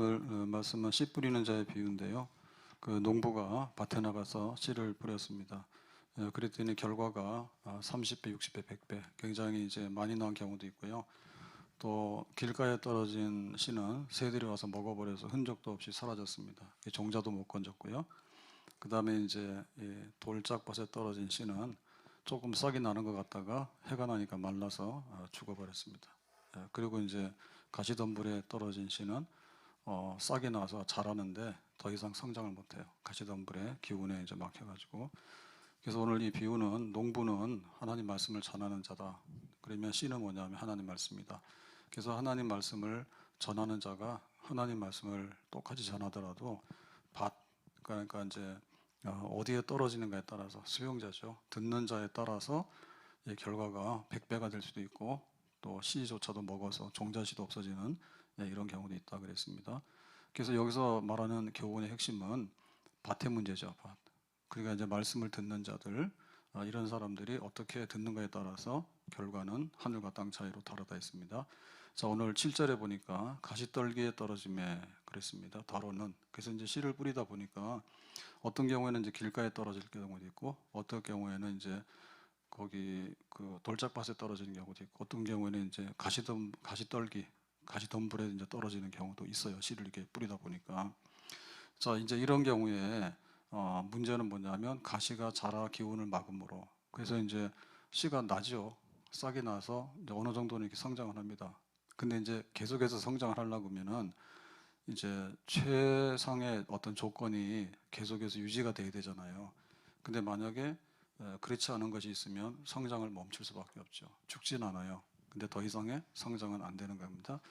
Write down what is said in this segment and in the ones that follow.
말씀은 씨 뿌리는 자의 비유인데요. 그 농부가 밭에 나가서 씨를 뿌렸습니다. 그랬더니 결과가 30배, 60배, 100배 굉장히 이제 많이 나온 경우도 있고요. 또 길가에 떨어진 씨는 새들이 와서 먹어버려서 흔적도 없이 사라졌습니다. 종자도 못 건졌고요. 그 다음에 이제 돌짝밭에 떨어진 씨는 조금 싹이 나는 것 같다가 해가 나니까 말라서 죽어버렸습니다. 그리고 이제 가시덤불에 떨어진 씨는 싹이 나서 자라는데 더 이상 성장을 못해요. 가시덤불의 기운에 이제 막혀가지고. 그래서 오늘 이 비유는 농부는 하나님 말씀을 전하는 자다. 그러면 씨는 뭐냐면 하나님 말씀이다. 그래서 하나님 말씀을 전하는 자가 하나님 말씀을 똑같이 전하더라도 밭, 그러니까 이제 어디에 떨어지는가에 따라서 수용자죠. 듣는 자에 따라서 이 결과가 100배가 될 수도 있고 또 씨조차도 먹어서 종자씨도 없어지는 이런 경우도 있다 그랬습니다. 그래서 여기서 말하는 교훈의 핵심은 밭의 문제죠. 밭. 그러니까 이제 말씀을 듣는 자들 이런 사람들이 어떻게 듣는가에 따라서 결과는 하늘과 땅 차이로 다르다 했습니다. 자, 오늘 7절에 보니까 가시떨기에 떨어짐에 그랬습니다. 더러는. 그래서 이제 씨를 뿌리다 보니까 어떤 경우에는 이제 길가에 떨어질 경우도 있고 어떤 경우에는 이제 거기 그 돌짝밭에 떨어지는 경우도 있고 어떤 경우에는 이제 가시떨기, 가시덤불에 이제 떨어지는 경우도 있어요. 씨를 이렇게 뿌리다 보니까. 자, 이제 이런 경우에 문제는 뭐냐면 가시가 자라 기운을 막음으로. 그래서 이제 씨가 나죠. 싹이 나서 이제 어느 정도는 이렇게 성장을 합니다. 근데 이제 계속해서 성장을 하려고 하면은 이제 최상의 어떤 조건이 계속해서 유지가 돼야 되잖아요. 근데 만약에 그렇지 않은 것이 있으면 성장을 멈출 수밖에 없죠. 죽진 않아요. 근데 더 이상의 성장은 안 되는 겁니다.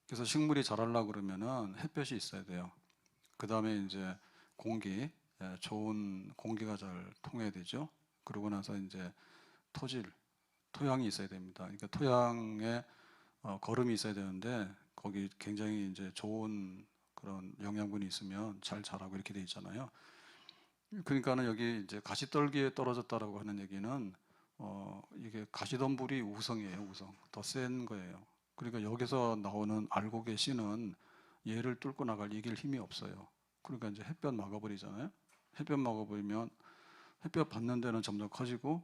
그래서 식물이 자라려고 그러면은 햇볕이 있어야 돼요. 그 다음에 이제 공기, 좋은 공기가 잘 통해야 되죠. 그러고 나서 이제 토질, 토양이 있어야 됩니다. 그러니까 토양에 거름이 있어야 되는데 거기 굉장히 이제 좋은 그런 영양분이 있으면 잘 자라고 이렇게 돼 있잖아요. 그러니까는 여기 이제 가시떨기에 떨어졌다라고 하는 얘기는 이게 가시덤불이 우성이에요, 우성. 더 센 거예요. 그러니까 여기서 나오는 알곡의 씨는 얘를 뚫고 이길 힘이 없어요. 그러니까 이제 햇볕 막아버리잖아요. 햇볕 막아버리면 햇볕 받는 데는 점점 커지고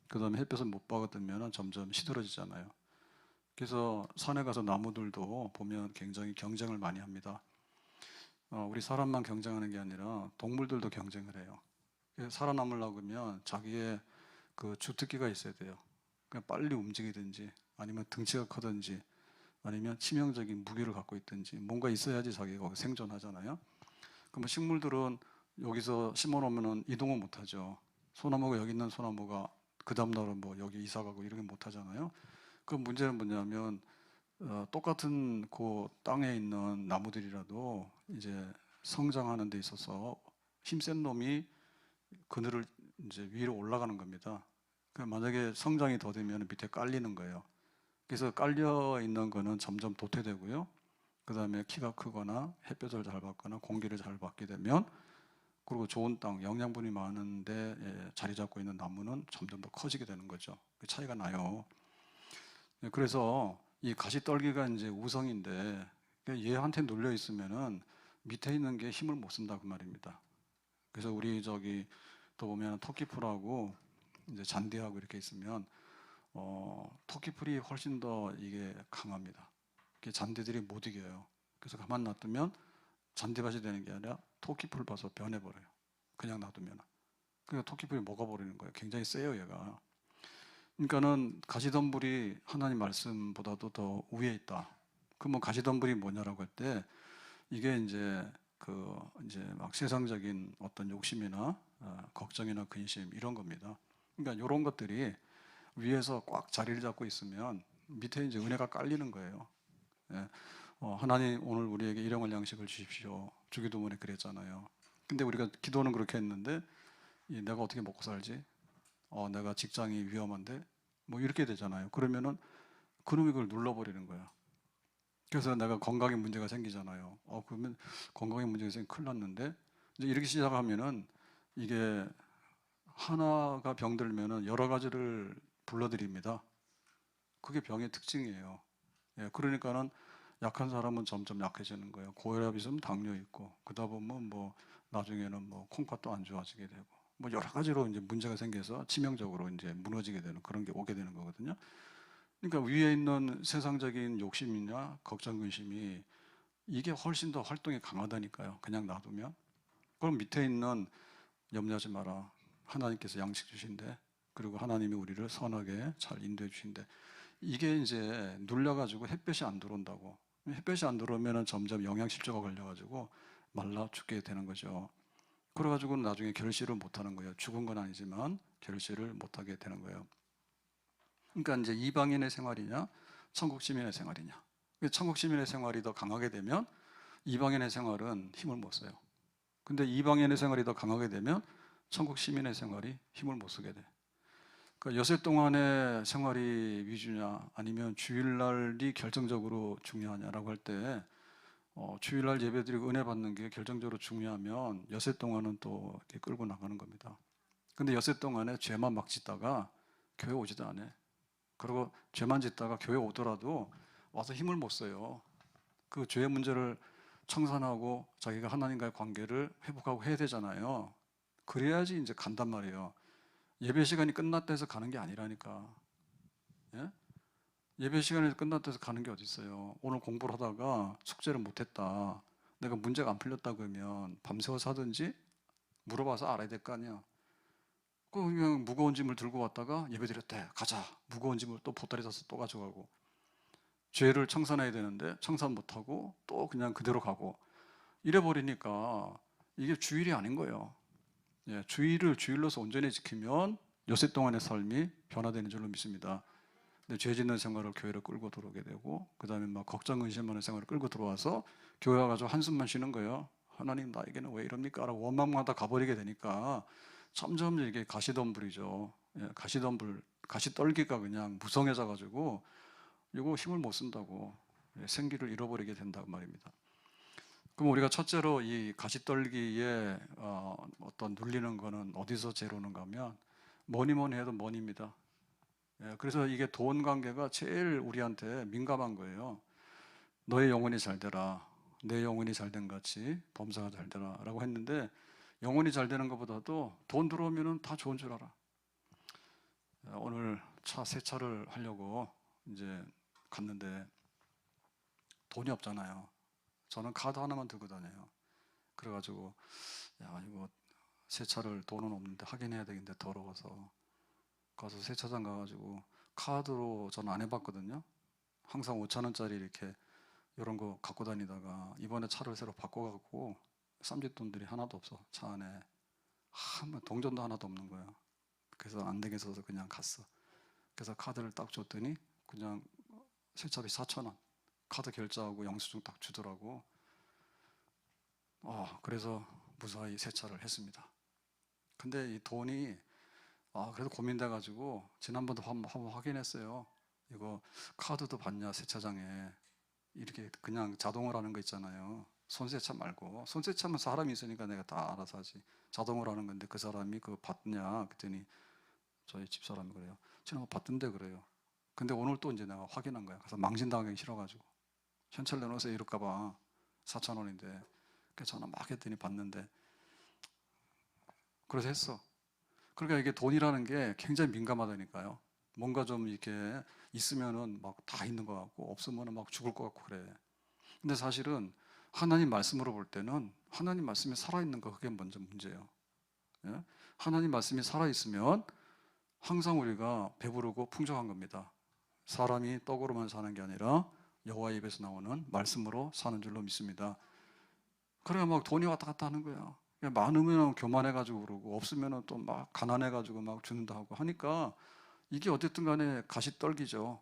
그 다음에 햇볕을 못 받으면 점점 시들어지잖아요. 그래서 산에 가서 나무들도 보면 굉장히 경쟁을 많이 합니다. 우리 사람만 경쟁하는 게 아니라 동물들도 경쟁을 해요. 살아남으려고 하면 자기의 그 주특기가 있어야 돼요. 그냥 빨리 움직이든지 아니면 등치가 크든지 아니면 치명적인 무기를 갖고 있든지 뭔가 있어야지 자기가 생존하잖아요. 그러면 식물들은 여기서 심어놓으면 이동을 못하죠. 소나무가 여기 있는 소나무가 그 다음날은 뭐 여기 이사 가고 이렇게 못하잖아요. 그 문제는 뭐냐면 똑같은 그 땅에 있는 나무들이라도 이제 성장하는 데 있어서 힘센 놈이 그늘을 이제 위로 올라가는 겁니다. 만약에 성장이 더 되면 밑에 깔리는 거예요. 그래서 깔려 있는 거는 점점 도태되고요. 그 다음에 키가 크거나 햇볕을 잘 받거나 공기를 잘 받게 되면 그리고 좋은 땅, 영양분이 많은데 자리 잡고 있는 나무는 점점 더 커지게 되는 거죠. 그 차이가 나요. 그래서 이 가시떨기가 이제 우성인데 얘한테 눌려 있으면은 밑에 있는 게 힘을 못 쓴다 그 말입니다. 그래서 우리 저기 또 보면 토끼풀하고 이제 잔디하고 이렇게 있으면 토끼풀이 훨씬 더 이게 강합니다. 잔디들이 못 이겨요. 그래서 가만 놔두면 잔디밭이 되는 게 아니라 토끼풀 봐서 변해버려요. 그냥 놔두면. 그러니까 토끼풀이 먹어버리는 거예요. 굉장히 세요 얘가. 그러니까는 가시덤불이 하나님 말씀보다도 더 위에 있다. 그러면 가시덤불이 뭐냐라고 할 때 이게 이제 이제 막 세상적인 어떤 욕심이나 걱정이나 근심 이런 겁니다. 그러니까 이런 것들이 위에서 꽉 자리를 잡고 있으면 밑에 이제 은혜가 깔리는 거예요. 예. 하나님 오늘 우리에게 일용할 양식을 주십시오. 주기도문에 그랬잖아요. 근데 우리가 기도는 그렇게 했는데 내가 어떻게 먹고 살지? 내가 직장이 위험한데 뭐 이렇게 되잖아요. 그러면은 그놈이 그걸 눌러버리는 거야. 그래서 내가 건강에 문제가 생기잖아요. 그러면 건강에 문제가 생기면 큰일 났는데 이제 이렇게 시작하면은 이게 하나가 병들면은 여러 가지를 불러들입니다. 그게 병의 특징이에요. 예, 그러니까는 약한 사람은 점점 약해지는 거예요. 고혈압 있으면 당뇨 있고, 그러다 보면 뭐 나중에는 뭐 콩팥도 안 좋아지게 되고, 뭐 여러 가지로 이제 문제가 생겨서 치명적으로 이제 무너지게 되는 그런 게 오게 되는 거거든요. 그러니까 위에 있는 세상적인 욕심이나 걱정, 근심이 이게 훨씬 더 활동이 강하다니까요. 그냥 놔두면. 그럼 밑에 있는 염려하지 마라. 하나님께서 양식 주신대. 그리고 하나님이 우리를 선하게 잘 인도해 주신대. 이게 이제 눌려가지고 햇볕이 안 들어온다고. 햇볕이 안 들어오면 점점 영양실조가 걸려가지고 말라 죽게 되는 거죠. 그래가지고 나중에 결실을 못하는 거예요. 죽은 건 아니지만 결실을 못하게 되는 거예요. 그러니까 이제 이방인의 생활이냐, 천국 시민의 생활이냐. 천국 시민의 생활이 더 강하게 되면 이방인의 생활은 힘을 못 써요. 근데 이방인의 생활이 더 강하게 되면 천국 시민의 생활이 힘을 못 쓰게 돼. 그러니까 여세 동안의 생활이 위주냐, 아니면 주일날이 결정적으로 중요하냐라고 할 때, 주일날 예배드리고 은혜 받는 게 결정적으로 중요하면 여세 동안은 또 이렇게 끌고 나가는 겁니다. 근데 여세 동안에 죄만 막 짓다가 교회 오지도 않아. 그리고 죄만 짓다가 교회 오더라도 와서 힘을 못 써요. 그 죄의 문제를 청산하고 자기가 하나님과의 관계를 회복하고 해야 되잖아요. 그래야지 이제 간단 말이에요. 예배 시간이 끝났다 해서 가는 게 아니라니까. 예? 예배 시간이 끝났다 해서 가는 게 어디 있어요. 오늘 공부를 하다가 숙제를 못했다. 내가 문제가 안 풀렸다 그러면 밤새워서 하든지 물어봐서 알아야 될 거 아니야. 그냥 무거운 짐을 들고 왔다가 예배 드렸대. 가자. 무거운 짐을 또 보따리 싸서 또 가져가고. 죄를 청산해야 되는데 청산 못하고 또 그냥 그대로 가고. 이래 버리니까 이게 주일이 아닌 거예요. 예, 주일을 주일로서 온전히 지키면 여세 동안의 삶이 변화되는 줄로 믿습니다. 근데 죄 짓는 생활을 교회로 끌고 들어오게 되고, 그 다음에 막 걱정, 근심하는 생활을 끌고 들어와서 교회 와가지고 한숨만 쉬는 거예요. 하나님 나에게는 왜 이럽니까? 라고 원망하다 가버리게 되니까 점점 이게 가시덤불이죠. 예, 가시덤불, 가시떨기가 그냥 무성해져가지고 이거 힘을 못 쓴다고, 예, 생기를 잃어버리게 된다고 말입니다. 그럼 우리가 첫째로 이 가시떨기에 어떤 눌리는 거는 어디서 재로는가 하면 뭐니 뭐니 해도 money입니다. 예, 그래서 이게 돈 관계가 제일 우리한테 민감한 거예요. 너의 영혼이 잘 되라. 내 영혼이 잘 된 같이 범사가 잘 되라 라고 했는데, 영혼이 잘 되는 것보다도 돈 들어오면 다 좋은 줄 알아. 오늘 새 차를 하려고 이제 갔는데 돈이 없잖아요. 저는 카드 하나만 들고 다녀요. 그래가지고 야 이거 새 차를 돈은 없는데 확인해야 되겠는데 더러워서 가서 세차장 가가지고 카드로 저는 안 해봤거든요. 항상 5,000원짜리 이렇게 이런 거 갖고 다니다가 이번에 차를 새로 바꿔갖고 쌈짓돈들이 하나도 없어. 차 안에 동전도 하나도 없는 거야. 그래서 안 되겠어서 그냥 갔어. 그래서 카드를 딱 줬더니 그냥 세차비 4,000원 카드 결제하고 영수증 딱 주더라고. 그래서 무사히 세차를 했습니다. 근데 이 돈이 그래도 고민돼가지고 지난번도 한번 확인했어요. 이거 카드도 받냐 세차장에. 이렇게 그냥 자동으로 하는 거 있잖아요. 손세차 말고. 손세차면 사람이 있으니까 내가 다 알아서 하지. 자동으로 하는 건데 그 사람이 그거 받냐 그랬더니 저희 집사람이 그래요. 지난번 받던데 그래요. 근데 오늘 또 이제 내가 확인한 거야. 그래서 망신당하기 싫어가지고 현찰 내놓으세요 이럴까봐 4,000원인데 그래서 전화 막 했더니 받는데, 그래서 했어. 그러니까 이게 돈이라는 게 굉장히 민감하다니까요. 뭔가 좀 이렇게 있으면은 막 다 있는 것 같고 없으면은 막 죽을 것 같고 그래. 근데 사실은 하나님 말씀으로 볼 때는 하나님 말씀이 살아있는 거, 그게 먼저 문제예요. 예? 하나님 말씀이 살아있으면 항상 우리가 배부르고 풍족한 겁니다. 사람이 떡으로만 사는 게 아니라 여호와의 입에서 나오는 말씀으로 사는 줄로 믿습니다. 그래야 막 돈이 왔다 갔다 하는 거야. 많으면 교만해가지고 그러고 없으면 또 막 가난해가지고 막 주는다 하고 하니까 이게 어쨌든 간에 가시떨기죠.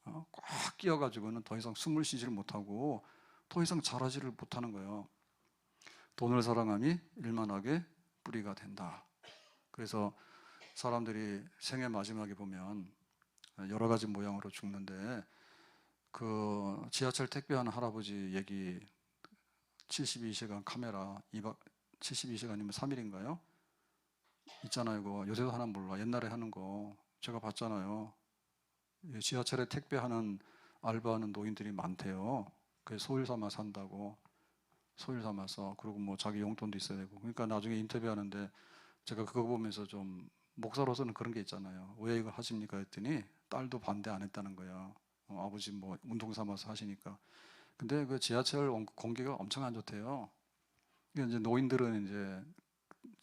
꽉 끼어가지고는 더 이상 숨을 쉬지를 못하고 더 이상 자라지를 못하는 거예요. 돈을 사랑함이 일만하게 뿌리가 된다. 그래서 사람들이 생애 마지막에 보면 여러 가지 모양으로 죽는데, 그 지하철 택배하는 할아버지 얘기, 72시간 카메라 72시간이면 3일인가요? 있잖아요. 이거 요새도 하나 몰라. 옛날에 하는 거 제가 봤잖아요. 지하철에 택배하는 알바하는 노인들이 많대요. 그 소일 삼아 산다고. 소일 삼아서. 그리고 뭐 자기 용돈도 있어야 되고. 그러니까 나중에 인터뷰하는데 제가 그거 보면서 좀, 목사로서는 그런 게 있잖아요. 왜 이걸 하십니까 했더니 딸도 반대 안 했다는 거야. 아버지 뭐 운동 삼아서 하시니까. 근데 그 지하철 공기가 엄청 안 좋대요. 이게 이제 노인들은 이제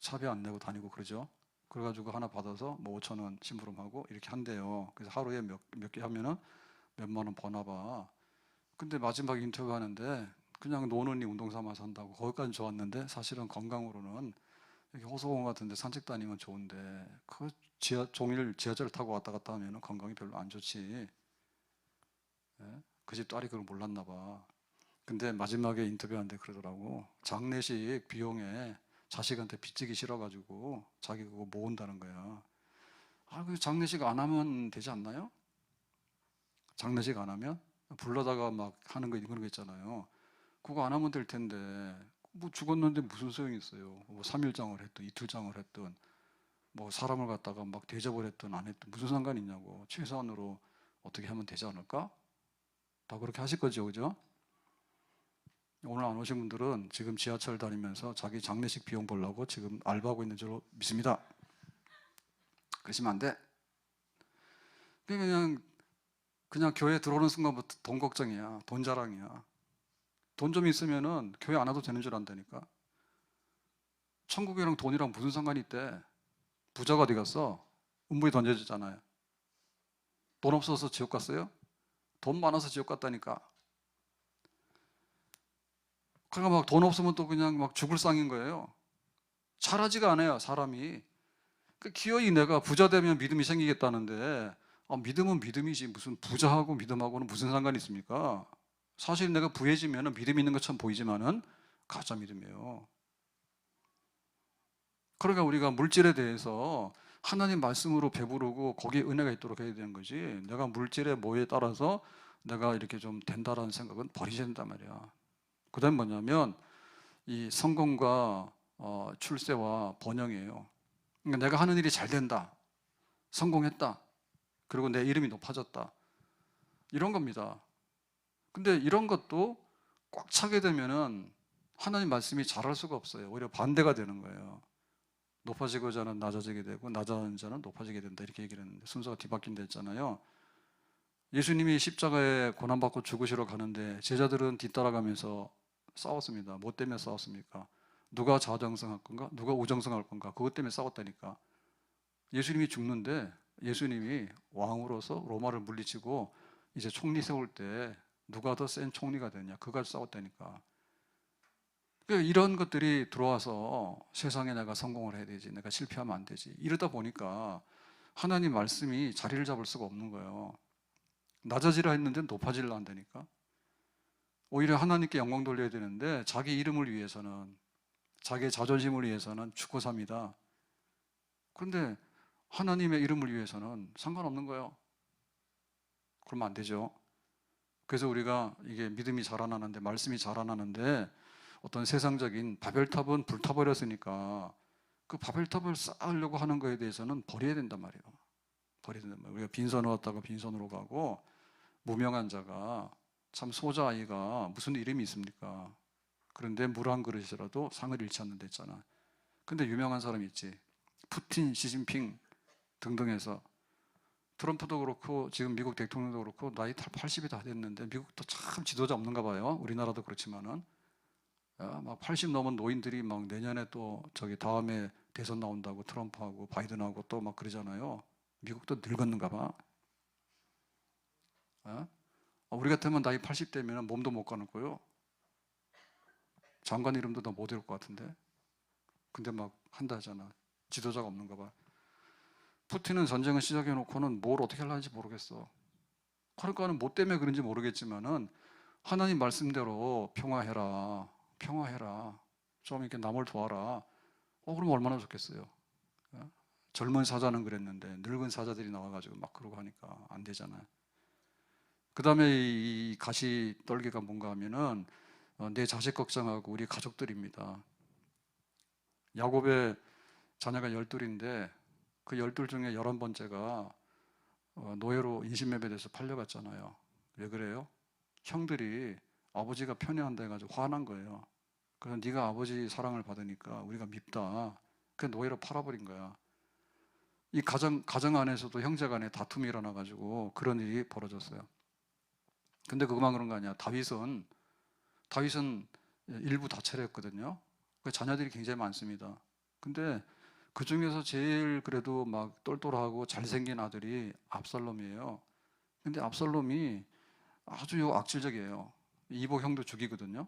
차비 안 내고 다니고 그러죠. 그래가지고 하나 받아서 뭐 5천 원 심부름하고 이렇게 한대요. 그래서 하루에 몇 개 하면은 몇만 원 버나 봐. 근데 마지막 인터뷰 하는데 그냥 노는이 운동 삼아서 한다고. 거기까지 좋았는데 사실은 건강으로는 여기 호소공 같은데 산책 다니면 좋은데 그 종일 지하철 타고 왔다 갔다 하면 건강이 별로 안 좋지. 예? 그 집 딸이 그걸 몰랐나 봐. 근데 마지막에 인터뷰하는데 그러더라고. 장례식 비용에 자식한테 빚지기 싫어가지고 자기 그거 모은다는 거야. 아, 그 장례식 안 하면 되지 않나요? 장례식 안 하면? 불러다가 막 하는 거 그런 거 있잖아요. 그거 안 하면 될 텐데 뭐 죽었는데 무슨 소용이 있어요. 뭐 3일장을 했든 이틀장을 했든 뭐 사람을 갖다가 막 대접을 했든 안 했든 무슨 상관이 있냐고. 최소한으로 어떻게 하면 되지 않을까? 다 그렇게 하실 거죠, 그죠? 오늘 안 오신 분들은 지금 지하철 다니면서 자기 장례식 비용 벌려고 지금 알바하고 있는 줄로 믿습니다. 그러시면 안 돼. 그냥 교회 들어오는 순간부터 돈 걱정이야. 돈 자랑이야. 돈 좀 있으면은 교회 안 와도 되는 줄 안다니까. 천국이랑 돈이랑 무슨 상관이 있대? 부자가 어디 갔어? 음부에 던져졌잖아요. 돈 없어서 지옥 갔어요? 돈 많아서 지옥 갔다니까. 그러니까 막 돈 없으면 또 그냥 막 죽을 상인 거예요. 잘하지가 않아요, 사람이. 기어이 내가 부자 되면 믿음이 생기겠다는데, 믿음은 믿음이지 무슨 부자하고 믿음하고는 무슨 상관이 있습니까? 사실 내가 부해지면 믿음 있는 것처럼 보이지만은 가짜 믿음이에요. 그러니까 우리가 물질에 대해서 하나님 말씀으로 배부르고 거기에 은혜가 있도록 해야 되는 거지. 내가 물질의 뭐에 따라서 내가 이렇게 좀 된다라는 생각은 버리셔야 된단 말이야. 그 다음에 뭐냐면 이 성공과 출세와 번영이에요. 그러니까 내가 하는 일이 잘 된다, 성공했다, 그리고 내 이름이 높아졌다, 이런 겁니다. 근데 이런 것도 꽉 차게 되면은 하나님 말씀이 잘할 수가 없어요. 오히려 반대가 되는 거예요. 높아지고자 하는 낮아지게 되고 낮아지는 자는 높아지게 된다, 이렇게 얘기를 했는데 순서가 뒤바뀐다 했잖아요. 예수님이 십자가에 고난받고 죽으시러 가는데 제자들은 뒤따라가면서 싸웠습니다. 뭐 때문에 싸웠습니까? 누가 좌정승할 건가? 누가 우정승할 건가? 그것 때문에 싸웠다니까. 예수님이 죽는데 예수님이 왕으로서 로마를 물리치고 이제 총리 세울 때 누가 더 센 총리가 되냐, 그거 가지고 싸웠다니까. 그러니까 이런 것들이 들어와서 세상에 내가 성공을 해야 되지, 내가 실패하면 안 되지, 이러다 보니까 하나님 말씀이 자리를 잡을 수가 없는 거예요. 낮아지라 했는데 높아지려 한다니까. 오히려 하나님께 영광 돌려야 되는데 자기 이름을 위해서는, 자기의 자존심을 위해서는 죽고 삽니다. 그런데 하나님의 이름을 위해서는 상관없는 거예요. 그러면 안 되죠. 그래서 우리가 이게 믿음이 자라나는데, 말씀이 자라나는데 어떤 세상적인 바벨탑은 불타버렸으니까 그 바벨탑을 쌓으려고 하는 거에 대해서는 버려야 된단 말이에요. 버려야 된단 말이에요. 우리가 빈손으로 왔다가 빈손으로 가고, 무명한 자가, 참 소자 아이가 무슨 이름이 있습니까? 그런데 물 한 그릇이라도 상을 잃지 않는다 했잖아. 근데 유명한 사람이 있지. 푸틴, 시진핑 등등 해서. 트럼프도 그렇고 지금 미국 대통령도 그렇고 나이 80이 다 됐는데 미국도 참 지도자 없는가 봐요. 우리나라도 그렇지만은 막 80 넘은 노인들이 막 내년에 또 저기 다음에 대선 나온다고 트럼프하고 바이든하고 또 막 그러잖아요. 미국도 늙었는가 봐. 우리 같으면 나이 80 되면 몸도 못 가는 거요. 장관 이름도 다 못 외울 것 같은데. 근데 막 한다 하잖아. 지도자가 없는가 봐. 푸틴은 전쟁을 시작해 놓고는 뭘 어떻게 하려는지 모르겠어. 그러니까는 뭐 때문에 그런지 모르겠지만은 하나님 말씀대로 평화해라, 평화해라, 좀 이렇게 남을 도와라. 그러면 얼마나 좋겠어요. 젊은 사자는 그랬는데 늙은 사자들이 나와가지고 막 그러고 하니까 안 되잖아요. 그 다음에 이 가시 떨기가 뭔가 하면은 내 자식 걱정하고 우리 가족들입니다. 야곱의 자녀가 12인데 그 12 중에 11번째가 노예로 인신매매돼서 팔려갔잖아요. 왜 그래요? 형들이 아버지가 편애한다 해가지고 화난 거예요. 그래서 네가 아버지 사랑을 받으니까 우리가 밉다. 그 노예로 팔아버린 거야. 이 가정 안에서도 형제간에 다툼이 일어나가지고 그런 일이 벌어졌어요. 근데 그것만 그런 거 아니야. 다윗은 일부 다처했거든요. 자녀들이 굉장히 많습니다. 근데 그 중에서 제일 그래도 막 똘똘하고 잘생긴 아들이 압살롬이에요. 근데 압살롬이 아주 악질적이에요. 이복 형도 죽이거든요.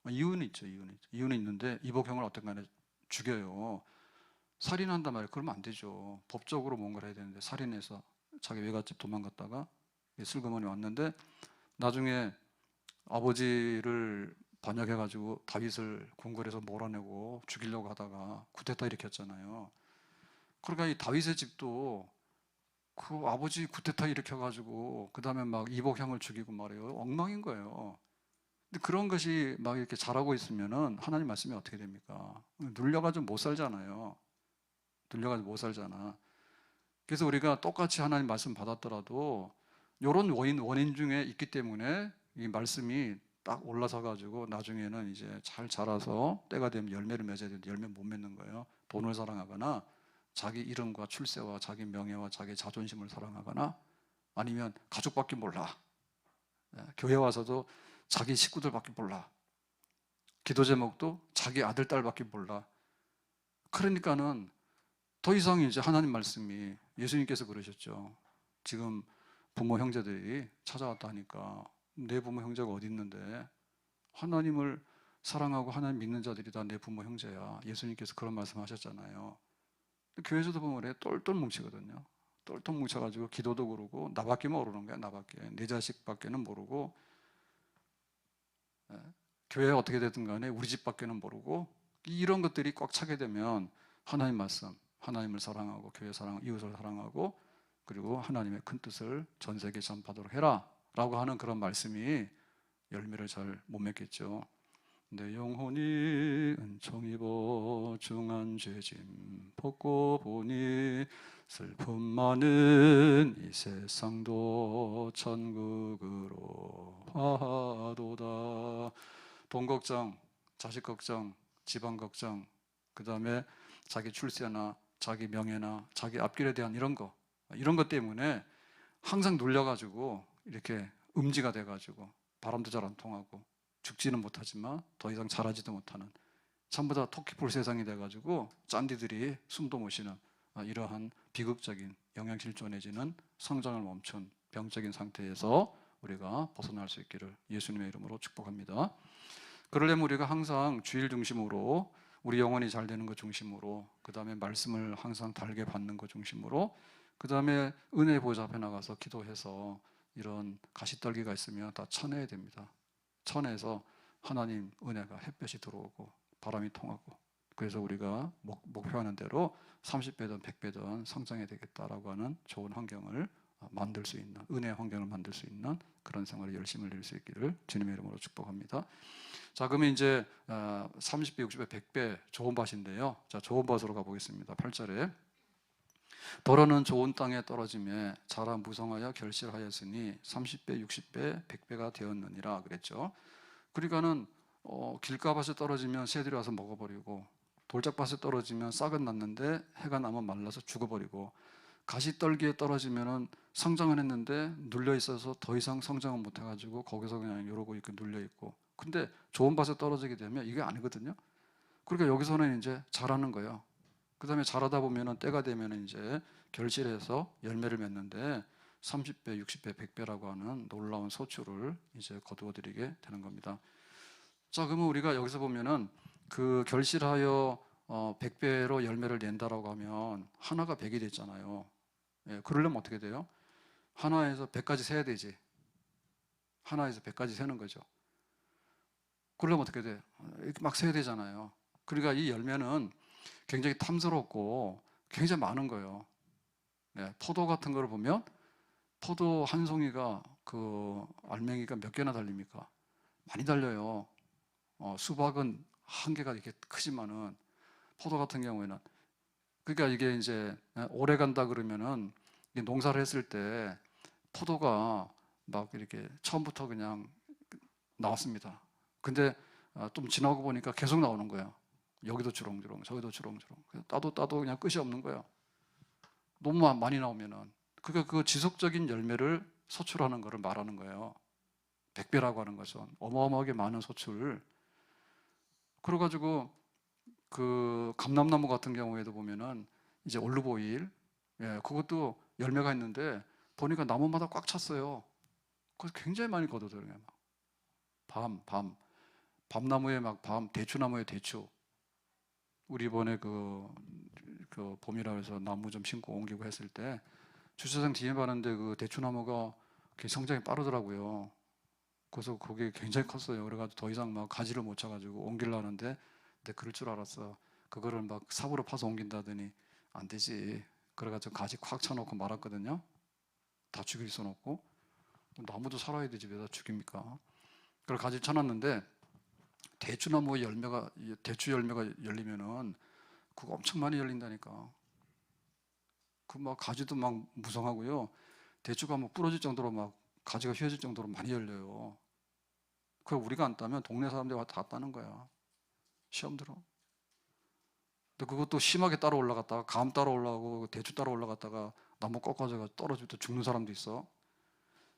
이유는 있죠, 이유는 있는데 이복 형을 어떤 간에 죽여요. 살인한단 말이에요. 그러면 안 되죠. 법적으로 뭔가를 해야 되는데 살인해서 자기 외갓집 도망갔다가 슬그머니 왔는데 나중에 아버지를 반역해가지고 다윗을 궁궐에서 몰아내고 죽이려고 하다가 쿠데타 일으켰잖아요. 그러니까 이 다윗의 집도 그 아버지 쿠데타 일으켜가지고 그 다음에 막 이복형을 죽이고 말이에요. 엉망인 거예요. 근데 그런 것이 막 이렇게 잘하고 있으면은 하나님 말씀이 어떻게 됩니까? 눌려가지고 못 살잖아요. 눌려가지고 못 살잖아. 그래서 우리가 똑같이 하나님 말씀 받았더라도 이런 원인 중에 있기 때문에 이 말씀이 딱 올라서 가지고 나중에는 이제 잘 자라서 때가 되면 열매를 맺어야 되는데 열매 못 맺는 거예요. 돈을 사랑하거나 자기 이름과 출세와 자기 명예와 자기 자존심을 사랑하거나 아니면 가족밖에 몰라. 교회 와서도 자기 식구들밖에 몰라. 기도 제목도 자기 아들 딸밖에 몰라. 그러니까는 더 이상 이제 하나님 말씀이 예수님께서 그러셨죠. 지금 부모 형제들이 찾아왔다 하니까 내 부모 형제가 어디 있는데 하나님을 사랑하고 하나님 믿는 자들이 다 내 부모 형제야. 예수님께서 그런 말씀하셨잖아요. 교회에서도 보면 그래 똘똘 뭉치거든요. 똘똘 뭉쳐가지고 기도도 그러고 나밖에 모르는 거야. 나밖에 내 자식밖에는 모르고 교회 어떻게 되든 간에 우리 집밖에는 모르고 이런 것들이 꽉 차게 되면 하나님 말씀, 하나님을 사랑하고 교회 사랑하고 이웃을 사랑하고 그리고 하나님의 큰 뜻을 전 세계에 전파하도록 해라 라고 하는 그런 말씀이 열매를 잘 못 맺겠죠. 내 영혼이 은총 입어 중한 죄짐 벗고 보니 슬픔 많은 이 세상도 천국으로 하도다. 돈 걱정, 자식 걱정, 집안 걱정, 그 다음에 자기 출세나 자기 명예나 자기 앞길에 대한 이런 것 때문에 항상 눌려가지고 이렇게 음지가 돼가지고 바람도 잘 안 통하고 죽지는 못하지만 더 이상 자라지도 못하는 전부 다 토끼풀 세상이 돼가지고 짠디들이 숨도 못 쉬는 이러한 비극적인 영양실조 내지는 성장을 멈춘 병적인 상태에서 우리가 벗어날 수 있기를 예수님의 이름으로 축복합니다. 그러려면 우리가 항상 주일 중심으로 우리 영혼이 잘 되는 것 중심으로 그 다음에 말씀을 항상 달게 받는 것 중심으로 그 다음에 은혜 보좌 앞에 나가서 기도해서 이런 가시떨기가 있으면 다 쳐내야 됩니다. 쳐내서 하나님 은혜가 햇볕이 들어오고 바람이 통하고 그래서 우리가 목표하는 대로 30배든 100배든 성장해야 되겠다라고 하는 좋은 환경을 만들 수 있는 은혜의 환경을 만들 수 있는 그런 생활에 열심을 낼 수 있기를 주님의 이름으로 축복합니다. 자, 그러면 이제 30배, 60배, 100배 좋은 밭인데요. 자, 좋은 밭으로 가보겠습니다. 8절에 더러는 좋은 땅에 떨어짐에 자라 무성하여 결실하였으니 30배, 60배, 100배가 되었느니라 그랬죠. 그러니까는 길가밭에 떨어지면 새들이 와서 먹어버리고 돌짝밭에 떨어지면 싹은 났는데 해가 나면 말라서 죽어버리고 가시떨기에 떨어지면은 성장은 했는데 눌려 있어서 더 이상 성장은 못 해가지고 거기서 그냥 이러고 있고 눌려 있고 근데 좋은 밭에 떨어지게 되면 이게 아니거든요. 그러니까 여기서는 이제 자라는 거예요. 그 다음에 자라다 보면은 때가 되면 이제 결실해서 열매를 맺는데 30배, 60배, 100배라고 하는 놀라운 소출을 이제 거두어 드리게 되는 겁니다. 자, 그러면 우리가 여기서 보면은 그 결실하여 100배로 열매를 낸다라고 하면 하나가 100이 됐잖아요. 예, 그러려면 어떻게 돼요? 하나에서 100까지 세야 되지. 하나에서 100까지 세는 거죠. 그러려면 어떻게 돼? 이렇게 막 세야 되잖아요. 그러니까 이 열매는 굉장히 탐스럽고 굉장히 많은 거예요. 예, 포도 같은 걸 보면 포도 한 송이가 그 알맹이가 몇 개나 달립니까? 많이 달려요. 수박은 한 개가 이렇게 크지만은 포도 같은 경우에는 그러니까 이게 이제 오래 간다 그러면은 농사를 했을 때 포도가 막 이렇게 처음부터 그냥 나왔습니다. 근데 좀 지나고 보니까 계속 나오는 거예요. 여기도 주렁주렁, 저기도 주렁주렁. 따도 그냥 끝이 없는 거예요. 너무 많이 나오면은. 그러니까 그 지속적인 열매를 소출하는 것을 말하는 거예요. 백배라고 하는 것은 어마어마하게 많은 소출. 그래가지고 그 감람나무 같은 경우에도 보면은 이제 올리브오일, 그것도 열매가 있는데 보니까 나무마다 꽉 찼어요. 그래서 굉장히 많이 거두더라고요. 밤나무에 대추나무에 대추. 우리 이번에 그 봄이라 해서 나무 좀 심고 옮기고 했을 때 주차장 뒤에 봤는데 그 대추나무가 성장이 빠르더라고요. 그래서 그게 굉장히 컸어요. 그래가지고 더 이상 막 가지를 못 쳐가지고 옮기려는데 근데 그럴 줄 알았어. 그거를 막 삽으로 파서 옮긴다더니 안 되지. 그래가지고 가지 콱 쳐놓고 말았거든요. 다 죽일 수는 없고 나무도 살아야 되지 왜 다 죽입니까? 그걸 가지 쳐놨는데 대추 열매가 열리면은 그거 엄청 많이 열린다니까. 그 막 가지도 막 무성하고요. 대추가 막 부러질 정도로 막 가지가 휘어질 정도로 많이 열려요. 그걸 우리가 안 따면 동네 사람들이 다 따는 거야. 시험 들어. 근데 그것도 심하게 따라 올라갔다가 감 따라 올라가고 대추 따라 올라갔다가 나무 꺾어져가 떨어질 때 죽는 사람도 있어.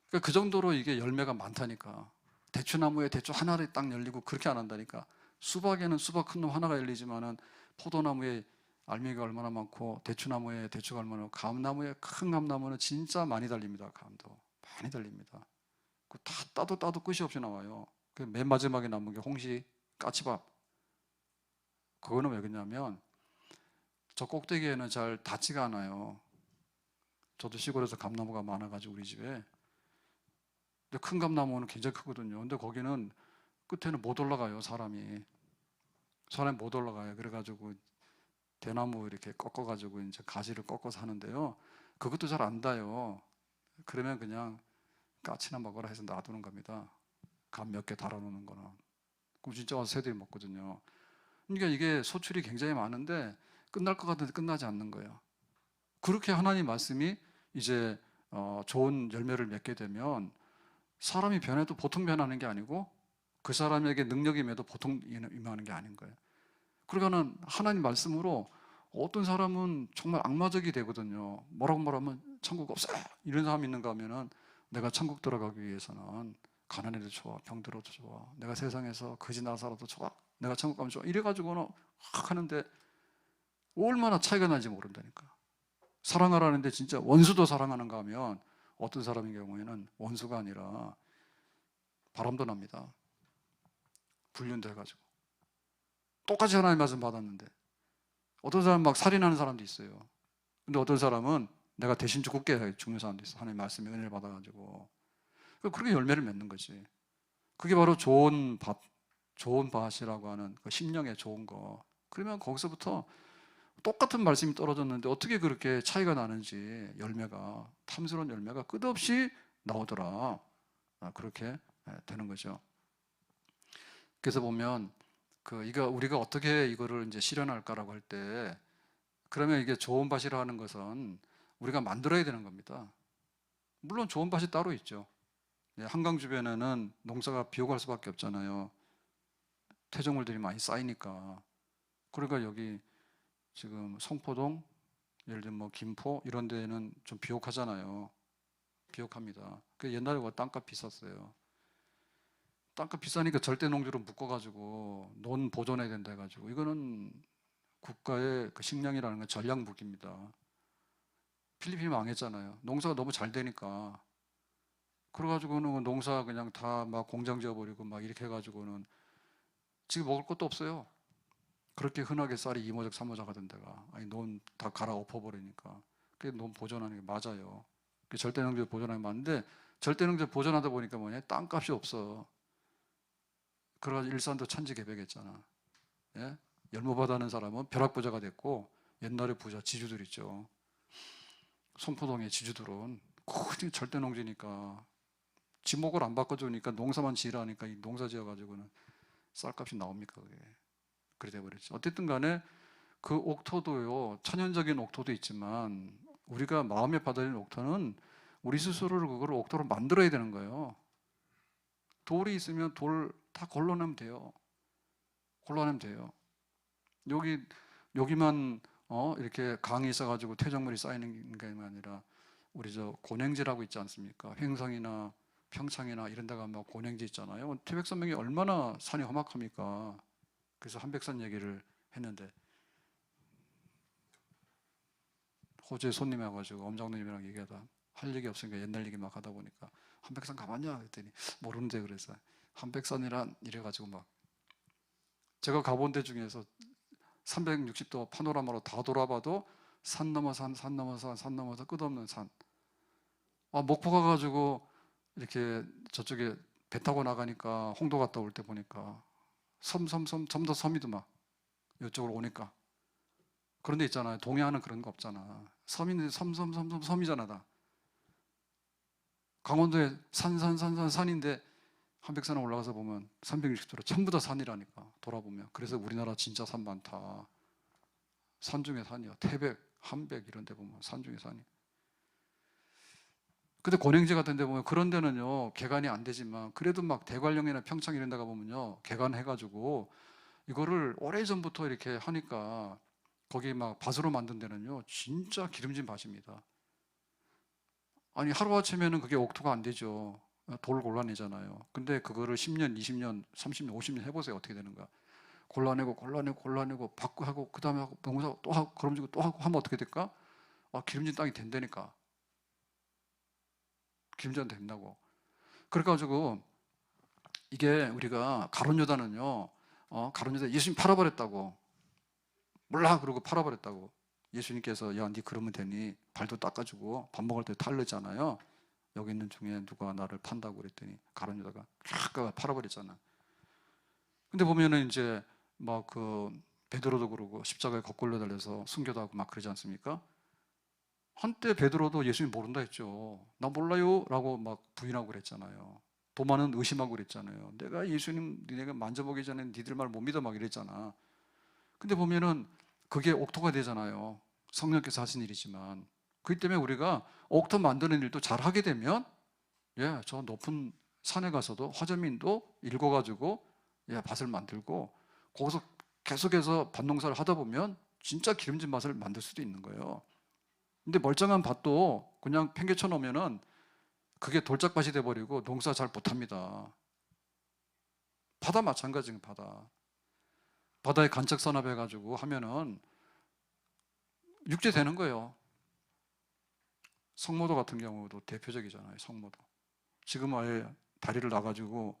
그러니까 그 정도로 이게 열매가 많다니까. 대추나무에 대추 하나를 딱 열리고 그렇게 안 한다니까. 수박에는 수박 큰 놈 하나가 열리지만은 포도나무에 알맹이가 얼마나 많고 대추나무에 대추가 얼마나 많고 감나무에 큰 감나무는 진짜 많이 달립니다. 감도 많이 달립니다. 다 따도 끝이 없이 나와요. 그 맨 마지막에 남은 게 홍시 까치밥. 그거는 왜 그러냐면 저 꼭대기에는 잘 닿지가 않아요. 저도 시골에서 감나무가 많아가지고 우리 집에. 근데 큰 감나무는 굉장히 크거든요. 근데 거기는 끝에는 못 올라가요. 사람이 못 올라가요. 그래가지고 대나무 이렇게 꺾어가지고 이제 가지를 꺾어서 하는데요. 그것도 잘 안 닿아요. 그러면 그냥 까치나 먹어라 해서 놔두는 겁니다. 감 몇 개 달아놓는 거는. 그럼 진짜 와서 새들이 먹거든요. 그러니까 이게 소출이 굉장히 많은데 끝날 것 같은데 끝나지 않는 거예요. 그렇게 하나님 말씀이 이제 좋은 열매를 맺게 되면 사람이 변해도 보통 변하는 게 아니고 그 사람에게 능력이 임해도 보통 임하는 게 아닌 거예요. 그러니까는 하나님 말씀으로 어떤 사람은 정말 악마적이 되거든요. 뭐라고 말하면 천국 없어 이런 사람이 있는가 하면은 내가 천국 들어가기 위해서는 가난해도 좋아, 병들어도 좋아, 내가 세상에서 거지 나 살아도 좋아, 내가 천국 가면 좋아 이래가지고는 확 하는데 얼마나 차이가 날지 모른다니까. 사랑하라는데 진짜 원수도 사랑하는가 하면 어떤 사람의 경우에는 원수가 아니라 바람도 납니다. 불륜도 해가지고 똑같이 하나님 말씀 받았는데 어떤 사람은 막 살인하는 사람도 있어요. 근데 어떤 사람은 내가 대신 죽을게 죽는 사람도 있어. 하나님 말씀에 은혜를 받아가지고 그렇게 열매를 맺는 거지. 그게 바로 좋은 밭이라고 하는 그 심령에 좋은 거. 그러면 거기서부터 똑같은 말씀이 떨어졌는데 어떻게 그렇게 차이가 나는지 열매가 탐스러운 열매가 끝없이 나오더라. 그렇게 되는 거죠. 그래서 보면 우리가 어떻게 이거를 이제 실현할까라고 할 때 그러면 이게 좋은 밭이라 하는 것은 우리가 만들어야 되는 겁니다. 물론 좋은 밭이 따로 있죠. 한강 주변에는 농사가 비옥할 수밖에 없잖아요. 퇴적물들이 많이 쌓이니까. 그러니까 여기 지금 성포동, 예를 들면 뭐 김포 이런 데는 좀 비옥하잖아요. 비옥합니다. 그 옛날에 땅값 비쌌어요. 땅값 비싸니까 절대 농지로 묶어가지고 논 보존해야 된다 해가지고 이거는 국가의 그 식량이라는 건 전략 무기입니다. 필리핀이 망했잖아요. 농사가 너무 잘 되니까. 그래가지고는 농사 그냥 다 막 공장 지어버리고 막 이렇게 해가지고는 지금 먹을 것도 없어요. 그렇게 흔하게 쌀이 2모작 3모작 하던 데가 논 다 갈아 엎어버리니까 그게 논 보존하는 게 맞아요. 절대농지 보존하는 게 맞는데 절대농지 보존하다 보니까 뭐냐 땅값이 없어. 그래가지고 일산도 천지개벽했잖아. 예? 열무바다는 사람은 벼락부자가 됐고 옛날에 부자 지주들 있죠. 송포동의 지주들은 절대농지니까 지목을 안 바꿔주니까 농사만 지으라니까 이 농사 지어가지고는 쌀값이 나옵니까 그게. 그래 돼버렸죠. 어쨌든 간에 그 옥토도요 천연적인 옥토도 있지만 우리가 마음에 받아들이는 옥토는 우리 스스로를 그걸 옥토로 만들어야 되는 거예요. 돌이 있으면 돌 다 걸러내면 돼요. 걸러내면 돼요. 여기만 이렇게 강이 있어가지고 퇴적물이 쌓이는 게 아니라 우리 저 고냉지라고 있지 않습니까? 횡성이나 평창이나 이런 데가 막 고냉지 있잖아요. 태백산맥이 얼마나 산이 험악합니까? 그래서 한백산 얘기를 했는데 호주에 손님이 와가지고 엄장로님이랑 얘기하다 할 얘기 없으니까 옛날 얘기 막 하다 보니까 한백산 가봤냐? 그랬더니 모르는데 그래서 한백산이란 이래가지고 막 제가 가본 데 중에서 360도 파노라마로 다 돌아봐도 산 넘어 산, 산 넘어 산, 산 넘어서 끝없는 산. 목포 가가지고 이렇게 저쪽에 배 타고 나가니까 홍도 갔다 올 때 보니까 섬, 전부 다 섬이더만 이쪽으로 오니까. 그런 데 있잖아요. 동해안은 그런 거 없잖아. 섬인데 섬이잖아 다. 강원도에 산인데 한백산에 올라가서 보면 360도로 전부 다 산이라니까 돌아보면. 그래서 우리나라 진짜 산 많다. 산 중에 산이야. 태백, 한백 이런 데 보면 산 중에 산이. 근데 고냉지 같은 데 보면 그런 데는요 개간이 안 되지만 그래도 막 대관령이나 평창 이런 데 가보면요 개간해가지고 이거를 오래전부터 이렇게 하니까 거기 막 밭으로 만든 데는요 진짜 기름진 밭입니다. 아니 하루아침에는 그게 옥토가 안 되죠. 돌 골라내잖아요. 근데 그거를 10년, 20년, 30년, 50년 해보세요. 어떻게 되는가. 골라내고 받고 하고 그 다음에 하고 농사 또 하고 그럼지고 또 하고 하면 어떻게 될까? 기름진 땅이 된다니까. 기름진 땅이 된다고. 그래가지고 이게 우리가 가룟유다는요 가룟유다 예수님 팔아버렸다고. 몰라 그러고 팔아버렸다고. 예수님께서 야 네 그러면 되니 발도 닦아주고 밥 먹을 때 탈르잖아요. 여기 있는 중에 누가 나를 판다고 그랬더니 가룟유다가 쫙 팔아버렸잖아. 근데 보면은 이제 막 그 베드로도 그러고 십자가에 거꾸로 달려서 순교도 하고 막 그러지 않습니까? 한때 베드로도 예수님 모른다 했죠. 나 몰라요 라고 막 부인하고 그랬잖아요. 도마는 의심하고 그랬잖아요. 내가 예수님 니네가 만져보기 전에 니들 말 못 믿어 막 이랬잖아. 근데 보면은 그게 옥토가 되잖아요. 성령께서 하신 일이지만 그렇기 때문에 우리가 옥토 만드는 일도 잘 하게 되면 저 높은 산에 가서도 화저민도 읽어가지고 밭을 만들고 거기서 계속해서 밭농사를 하다 보면 진짜 기름진 밭을 만들 수도 있는 거예요. 근데 멀쩡한 밭도 그냥 팽개쳐 놓으면은 그게 돌짝밭이 돼버리고 농사 잘 못합니다. 바다 마찬가지인 바다에 간척 산업해가지고 하면은 육지 되는 거예요. 성모도 같은 경우도 대표적이잖아요. 성모도 지금 아예 다리를 놔가지고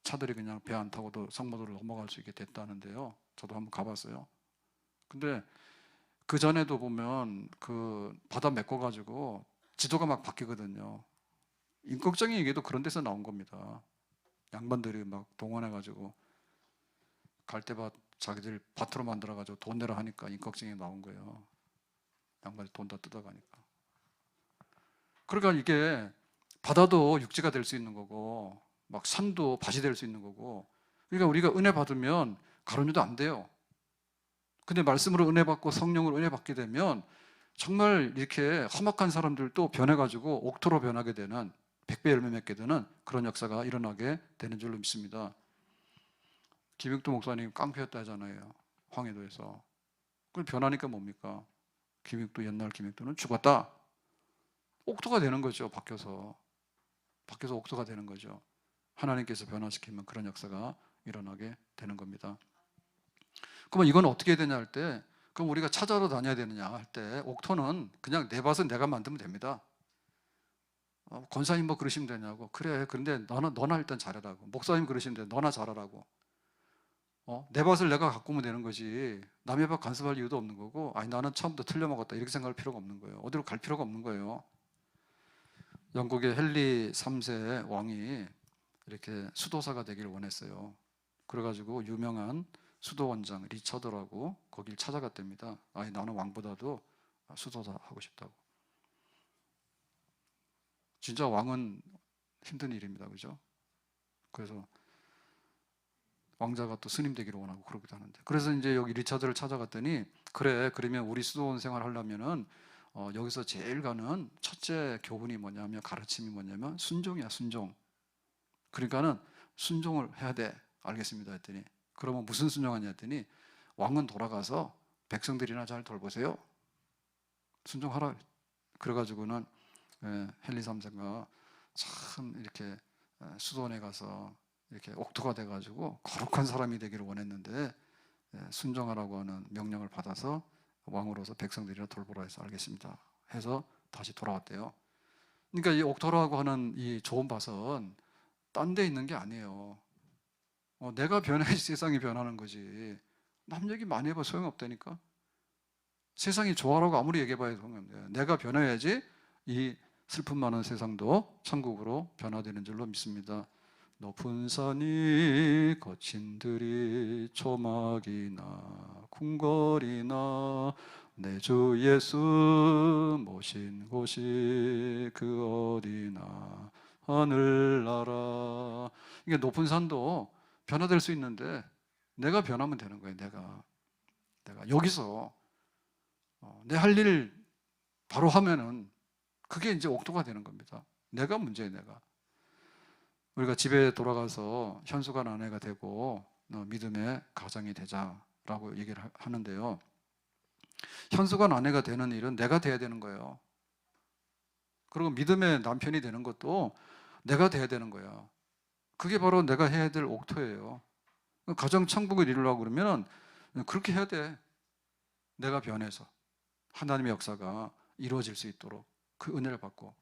차들이 그냥 배 안 타고도 성모도를 넘어갈 수 있게 됐다는데요. 저도 한번 가봤어요. 근데 그 전에도 보면 그 바다 메꿔가지고 지도가 막 바뀌거든요. 임꺽정이 얘기도 그런 데서 나온 겁니다. 양반들이 막 동원해가지고 갈대밭 자기들 밭으로 만들어가지고 돈 내라 하니까 임꺽정이 나온 거예요. 양반이 돈 다 뜯어가니까. 그러니까 이게 바다도 육지가 될 수 있는 거고 막 산도 밭이 될 수 있는 거고. 그러니까 우리가 은혜 받으면 가룟유다 안 돼요. 근데 말씀으로 은혜 받고 성령으로 은혜 받게 되면 정말 이렇게 험악한 사람들도 변해가지고 옥토로 변하게 되는, 백배 열매 맺게 되는 그런 역사가 일어나게 되는 줄로 믿습니다. 김익도 목사님 깡패였다 하잖아요. 황해도에서. 그걸 변하니까 뭡니까? 김익도, 옛날 김익도는 죽었다. 옥토가 되는 거죠. 바뀌어서 옥토가 되는 거죠. 하나님께서 변화시키면 그런 역사가 일어나게 되는 겁니다. 그러면 이건 어떻게 되냐 할 때, 그럼 우리가 찾아러 다녀야 되느냐 할 때, 옥토는 그냥 내 밭은 내가 만들면 됩니다. 권사님 뭐 그러시면 되냐고. 그래, 그런데 너나 일단 잘하라고. 목사님 그러시면 돼. 너나 잘하라고. 내 밭을 내가 가꾸면 되는 거지. 남의 밭 간섭할 이유도 없는 거고, 아니 나는 처음부터 틀려먹었다 이렇게 생각할 필요가 없는 거예요. 어디로 갈 필요가 없는 거예요. 영국의 헨리 3세 왕이 이렇게 수도사가 되기를 원했어요. 그래가지고 유명한 수도원장 리처드라고 거길 찾아갔답니다. 아니 나는 왕보다도 수도사 하고 싶다고. 진짜 왕은 힘든 일입니다. 그죠? 그래서 왕자가 또 스님 되기를 원하고 그러기도 하는데, 그래서 이제 여기 리처드를 찾아갔더니, 그래 그러면 우리 수도원 생활 하려면은 여기서 제일 첫째 교훈이 뭐냐면, 가르침이 뭐냐면 순종이야. 순종. 그러니까는 순종을 해야 돼. 알겠습니다 했더니 그러면 무슨 순종하냐 했더니 왕은 돌아가서 백성들이나 잘 돌보세요. 순종하라. 그래가지고는 헨리 3세가 참 이렇게 수도원에 가서 이렇게 옥토가 돼가지고 거룩한 사람이 되기를 원했는데 순종하라고 하는 명령을 받아서 왕으로서 백성들이나 돌보라 해서 알겠습니다 해서 다시 돌아왔대요. 그러니까 이 옥토라고 하는 이 좋은 밭은 딴 데 있는 게 아니에요. 내가 변해야지 세상이 변하는 거지. 남 얘기 많이 해봐 소용없다니까. 세상이 좋아라고 아무리 얘기해봐야 소용없네요. 내가 변해야지 이 슬픔 많은 세상도 천국으로 변화되는 줄로 믿습니다. 높은 산이 거친 들이 초막이나 궁궐이나 내 주 예수 모신 곳이 그 어디나 하늘나라. 이게 높은 산도 변화될 수 있는데 내가 변하면 되는 거예요. 내가 여기서 내 할 일 바로 하면은 그게 이제 옥토가 되는 겁니다. 내가 문제예요. 내가. 우리가 집에 돌아가서 현수관 아내가 되고 믿음의 가장이 되자라고 얘기를 하는데요. 현수관 아내가 되는 일은 내가 돼야 되는 거예요. 그리고 믿음의 남편이 되는 것도 내가 돼야 되는 거야. 그게 바로 내가 해야 될 옥토예요. 가정 천국을 이루려고 그러면 그렇게 해야 돼. 내가 변해서 하나님의 역사가 이루어질 수 있도록 그 은혜를 받고.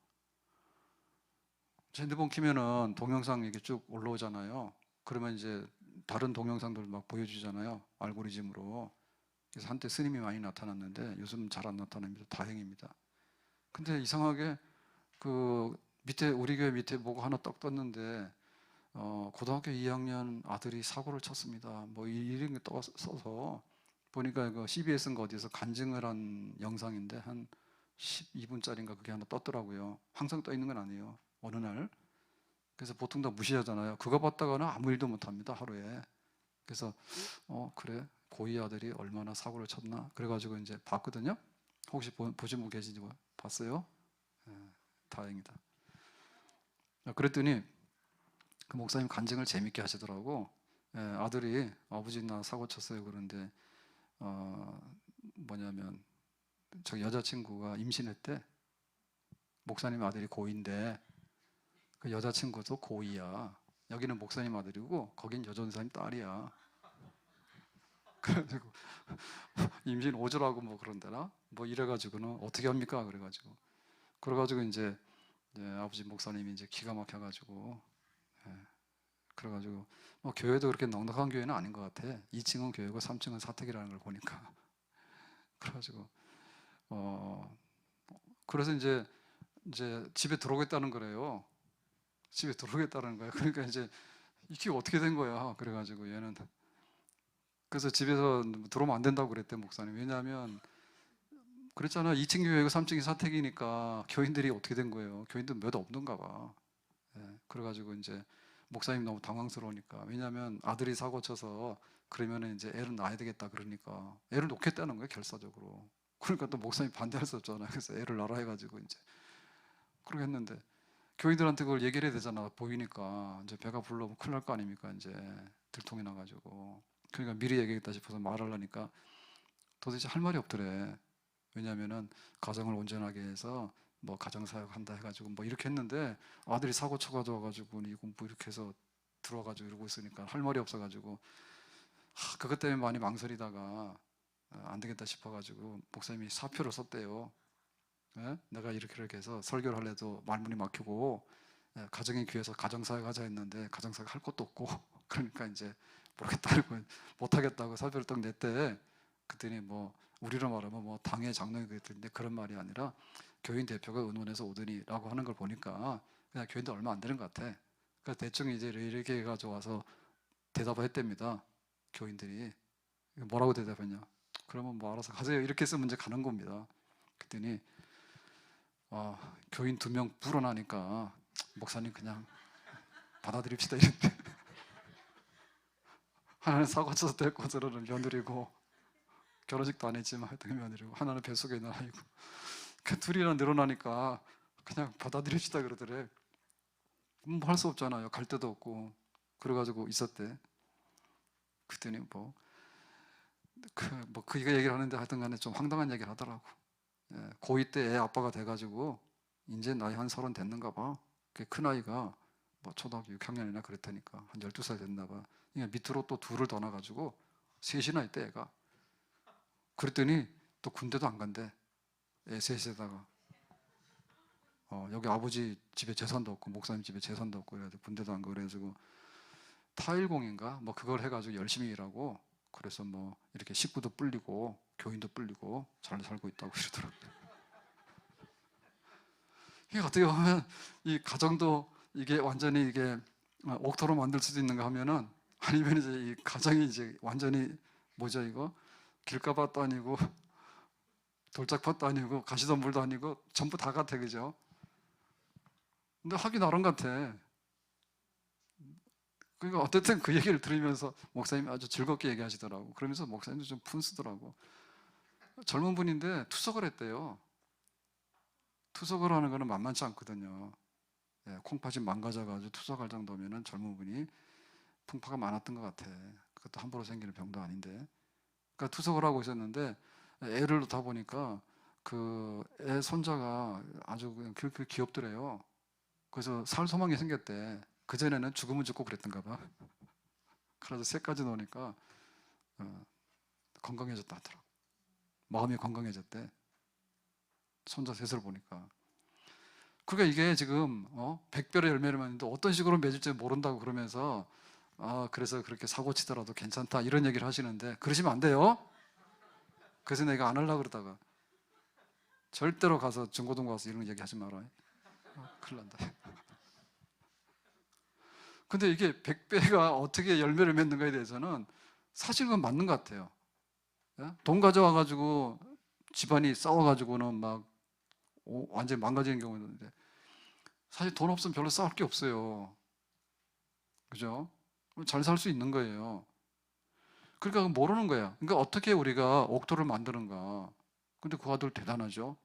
제 핸드폰 키면은 동영상 이게 쭉 올라오잖아요. 그러면 이제 다른 동영상들 막 보여주잖아요. 알고리즘으로. 그래서 한때 스님이 많이 나타났는데 요즘 잘 안 나타납니다. 다행입니다. 근데 이상하게 그 밑에 우리 교회 밑에 뭐가 하나 떡 떴는데 고등학교 2학년 아들이 사고를 쳤습니다. 뭐 이런 게 떠서 보니까 그 CBS인가 어디서 간증을 한 영상인데 한 12분짜리인가 그게 하나 떴더라고요. 항상 떠 있는 건 아니에요. 어느 날. 그래서 보통 다 무시하잖아요. 그거 봤다가는 아무 일도 못 합니다. 하루에. 그래서 그래 고이 아들이 얼마나 사고를 쳤나 그래가지고 이제 봤거든요. 혹시 보신 분 계신지 봤어요? 다행이다. 그랬더니 그 목사님 간증을 재밌게 하시더라고. 아들이 아버지 나 사고 쳤어요. 그런데 뭐냐면 저 여자친구가 임신했대. 목사님 아들이 고인데 그 여자친구도 고이야. 여기는 목사님 아들이고 거긴 여전사님 딸이야. 그래가지고 임신 5주라고 뭐 그런데나 뭐 이래가지고는 어떻게 합니까? 그래가지고 이제 아버지 목사님이 이제 기가 막혀가지고 그래가지고 교회도 그렇게 넉넉한 교회는 아닌 것 같아. 2층은 교회고 3층은 사택이라는 걸 보니까 그래가지고 그래서 이제 집에 들어오겠다는 거래요. 집에 들어오겠다는 거야. 그러니까 이제 이게 어떻게 된 거야? 그래가지고 얘는 그래서 집에서 들어오면 안 된다고 그랬대 목사님. 왜냐하면 그랬잖아. 2층 교회고 3층이 사택이니까 교인들이 어떻게 된 거예요? 교인들 몇 없는가 봐. 그래가지고 이제 목사님 너무 당황스러우니까 왜냐하면 아들이 사고 쳐서 그러면은 이제 애를 낳아야 되겠다 그러니까 애를 놓겠다는 거예요 결사적으로. 그러니까 또 목사님 반대할 수 없잖아요. 그래서 애를 낳으라 해가지고 이제 그러게 했는데 교인들한테 그걸 얘기를 해야 되잖아. 보이니까 이제 배가 불러면 큰일 날 거 아닙니까? 이제 들통이 나가지고 그러니까 미리 얘기했다 싶어서 말하려니까 도대체 할 말이 없더래. 왜냐하면은 가정을 온전하게 해서 뭐 가정사역 한다 해가지고 뭐 이렇게 했는데 아들이 사고 쳐가지고 이거 뭐 이렇게 해서 들어와가지고 이러고 있으니까 할 말이 없어가지고 그것 때문에 많이 망설이다가 안 되겠다 싶어가지고 목사님이 사표를 썼대요. 내가 이렇게 해서 설교를 하려도 말문이 막히고 가정의 교회에서 가정사역 하자 했는데 가정사역 할 것도 없고 그러니까 이제 모르겠다고 못하겠다고 사표를 딱 냈대. 그랬더니 뭐 우리로 말하면 뭐 당의 장로이 그랬는데 그런 말이 아니라 교인 대표가 의논해서 오더니라고 하는 걸 보니까 그냥 교인들 얼마 안 되는 것 같아. 그래서 대충 이제 이렇게 해가지고 와서 대답을 했답니다. 교인들이 뭐라고 대답했냐? 그러면 뭐 알아서 가세요. 이렇게 해서 문제 가는 겁니다. 그랬더니 교인 2명 불어나니까 목사님 그냥 받아들입시다 이랬대. 하나는 사고 쳐서 데리고 저러는 며느리고 결혼식도 안 했지만 하여튼 며느리고 하나는 뱃속에 있는 아이고 그 둘이나 늘어나니까 그냥 받아들입시다 그러더래. 뭐 할 수 없잖아요. 갈 데도 없고 그래가지고 있었대. 그랬더니 이거 얘기를 하는데 하여튼 간에 좀 황당한 얘기를 하더라고. 예, 고2 때 애 아빠가 돼가지고 이제 나이 한 30 됐는가 봐. 그 큰아이가 뭐 초등학교 6학년이나 그랬다니까 한 12살 됐나 봐. 그러니까 밑으로 또 둘을 더 낳아가지고 셋이나 있대 애가. 그랬더니 또 군대도 안 간대. 애 셋에다가 여기 아버지 집에 재산도 없고 목사님 집에 재산도 없고 그래가지고 군대도 안 가고 그래가지고 타일공인가 뭐 그걸 해가지고 열심히 일하고 그래서 뭐 이렇게 식구도 불리고 교인도 불리고 잘 살고 있다고 이러더라고요. 이게 어떻게 보면 이 가정도 이게 완전히 이게 옥토로 만들 수도 있는가 하면은 아니면 이제 이 가정이 이제 완전히 뭐죠 이거 길가밭도 아니고 돌짝밭도 아니고 가시덤불도 아니고 전부 다 같아 그죠? 근데 하기 나름 같아. 그러니까 어쨌든 그 얘기를 들으면서 목사님이 아주 즐겁게 얘기하시더라고. 그러면서 목사님도 좀 푼수더라고. 젊은 분인데 투석을 했대요. 투석을 하는 거는 만만치 않거든요. 예, 콩팥이 망가져가지고 투석할 정도면은 젊은 분이 풍파가 많았던 것 같아. 그것도 함부로 생기는 병도 아닌데. 그러니까 투석을 하고 있었는데 애를 낳다 보니까 그 애 손자가 아주 그렇게 귀엽더래요. 그래서 살 소망이 생겼대. 그전에는 죽으면 죽고 그랬던가 봐. 그래서 셋까지 노니까 건강해졌다 하더라고. 마음이 건강해졌대. 손자 셋을 보니까. 그러니까 이게 지금 100별의 열매를 맺는데 어떤 식으로 맺을지 모른다고 그러면서 그래서 그렇게 사고 치더라도 괜찮다 이런 얘기를 하시는데 그러시면 안 돼요. 그래서 내가 안 하려고 그러다가 절대로 가서 중고등부 가서 이런 얘기 하지 마라. 큰일 난다. 근데 이게 100배가 어떻게 열매를 맺는가에 대해서는 사실 그건 맞는 것 같아요. 돈 가져와가지고 집안이 싸워가지고는 막 완전히 망가지는 경우도 있는데 사실 돈 없으면 별로 싸울 게 없어요. 그죠? 잘 살 수 있는 거예요. 그러니까 모르는 거야. 그러니까 어떻게 우리가 옥토를 만드는가. 근데 그 아들 대단하죠.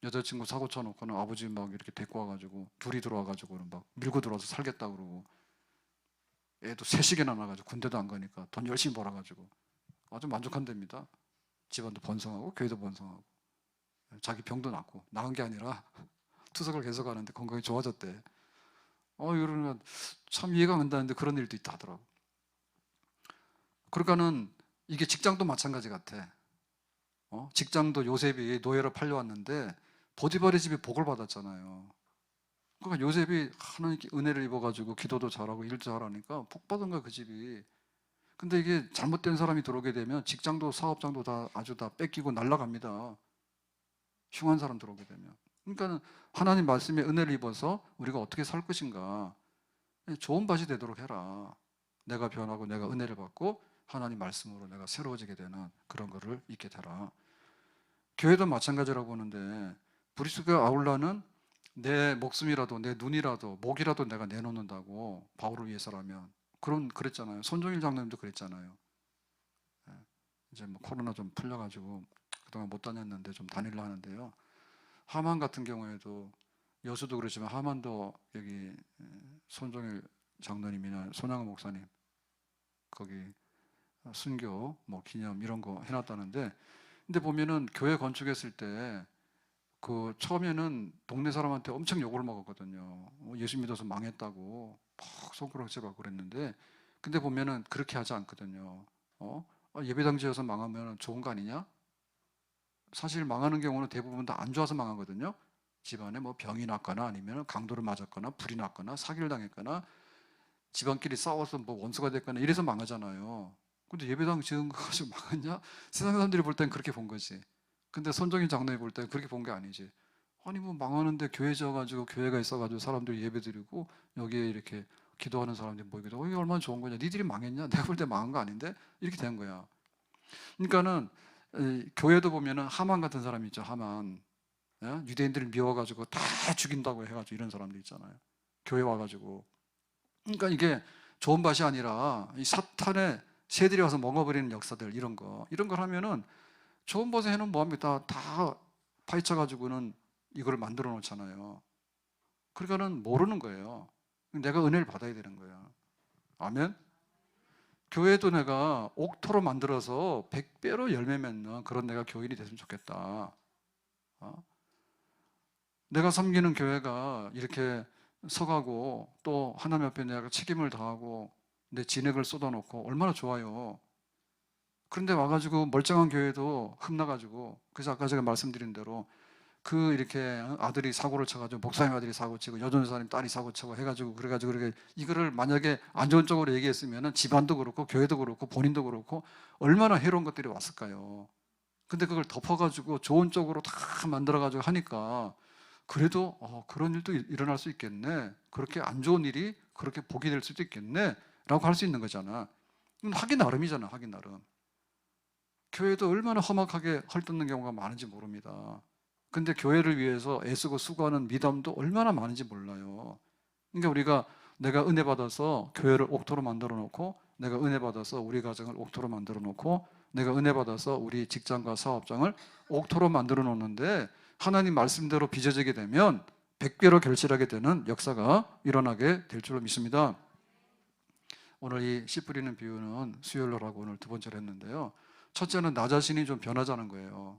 여자친구 사고 쳐놓고는 아버지 막 이렇게 데리고 와가지고 둘이 들어와가지고는 막 밀고 들어와서 살겠다 그러고 애도 셋씩이나 나가지고 군대도 안 가니까 돈 열심히 벌어가지고 아주 만족한답니다. 집안도 번성하고 교회도 번성하고 자기 병도 낫고 나은 게 아니라 투석을 계속 하는데 건강이 좋아졌대. 이러면 참 이해가 안 간다는데 그런 일도 있다 하더라고. 그러니까는 이게 직장도 마찬가지 같아. 직장도 요셉이 노예로 팔려왔는데 보디발의 집에 복을 받았잖아요. 그러니까 요셉이 하나님께 은혜를 입어가지고 기도도 잘하고 일도 잘하니까 복 받은 거야 그 집이. 근데 이게 잘못된 사람이 들어오게 되면 직장도 사업장도 다 아주 다 뺏기고 날아갑니다. 흉한 사람 들어오게 되면. 그러니까 하나님 말씀에 은혜를 입어서 우리가 어떻게 살 것인가 좋은 밭이 되도록 해라. 내가 변하고 내가 은혜를 받고 하나님 말씀으로 내가 새로워지게 되는 그런 거를 있게 되라. 교회도 마찬가지라고 보는데 브리스가 아울라는 내 목숨이라도 내 눈이라도 목이라도 내가 내놓는다고 바울을 위해서라면 그랬잖아요. 손종일 장로님도 그랬잖아요. 이제 뭐 코로나 좀 풀려가지고 그동안 못 다녔는데 좀 다니려 하는데요. 하만 같은 경우에도 여수도 그렇지만 하만도 여기 손종일 장로님이나 손양호 목사님 거기 순교 뭐 기념 이런 거 해놨다는데 근데 보면은 교회 건축했을 때 그 처음에는 동네 사람한테 엄청 욕을 먹었거든요. 예수 믿어서 망했다고 막 손가락질하고 그랬는데 근데 보면은 그렇게 하지 않거든요. 예배당 지어서 망하면 좋은 거 아니냐? 사실 망하는 경우는 대부분 다 안 좋아서 망하거든요. 집안에 뭐 병이 났거나 아니면 강도를 맞았거나 불이 났거나 사기를 당했거나 집안끼리 싸워서 뭐 원수가 됐거나 이래서 망하잖아요. 근데 예배당 지은 거 가지고 망했냐? 세상 사람들이 볼 땐 그렇게 본 거지. 근데 손정인 장로님 볼 땐 그렇게 본 게 아니지. 아니 뭐 망하는데 교회 지어가지고 교회가 있어가지고 사람들이 예배드리고 여기에 이렇게 기도하는 사람들이 모이기도 하고 이게 얼마나 좋은 거냐. 니들이 망했냐? 내가 볼 때 망한 거 아닌데? 이렇게 된 거야. 그러니까는 교회도 보면은 하만 같은 사람이 있죠. 하만. 유대인들을 미워가지고 다 죽인다고 해가지고 이런 사람들 있잖아요. 교회 와가지고. 그러니까 이게 좋은 밭이 아니라 이 사탄의 새들이 와서 먹어버리는 역사들 이런 걸 하면은 좋은 밭에 해놓으면 뭐합니까? 다 파헤쳐가지고는 이걸 만들어 놓잖아요. 그러니까는 모르는 거예요. 내가 은혜를 받아야 되는 거야. 아멘. 교회도 내가 옥토로 만들어서 100배로 열매 맺는 그런 내가 교인이 됐으면 좋겠다. 내가 섬기는 교회가 이렇게 서가고 또 하나님 앞에 내가 책임을 다하고 내 진액을 쏟아놓고 얼마나 좋아요. 그런데 와가지고 멀쩡한 교회도 흠나가지고, 그래서 아까 제가 말씀드린 대로 그 이렇게 아들이 사고를 쳐가지고, 목사님 아들이 사고치고 여전사님 딸이 사고치고 해가지고, 그래가지고 이렇게 이거를 만약에 안 좋은 쪽으로 얘기했으면 집안도 그렇고 교회도 그렇고 본인도 그렇고 얼마나 해로운 것들이 왔을까요. 근데 그걸 덮어가지고 좋은 쪽으로 다 만들어가지고 하니까 그래도 그런 일도 일어날 수 있겠네, 그렇게 안 좋은 일이 그렇게 복이 될 수도 있겠네 라고 할 수 있는 거잖아. 하기 나름이잖아, 하기 나름. 교회도 얼마나 험악하게 헐뜯는 경우가 많은지 모릅니다. 근데 교회를 위해서 애쓰고 수고하는 미담도 얼마나 많은지 몰라요. 그러니까 우리가 내가 은혜 받아서 교회를 옥토로 만들어 놓고, 내가 은혜 받아서 우리 가정을 옥토로 만들어 놓고, 내가 은혜 받아서 우리 직장과 사업장을 옥토로 만들어 놓는데 하나님 말씀대로 빚어지게 되면 100배로 결실하게 되는 역사가 일어나게 될 줄로 믿습니다. 오늘 이 씨 뿌리는 비유는 수요일로라고 오늘 두 번째로 했는데요. 첫째는 나 자신이 좀 변하자는 거예요.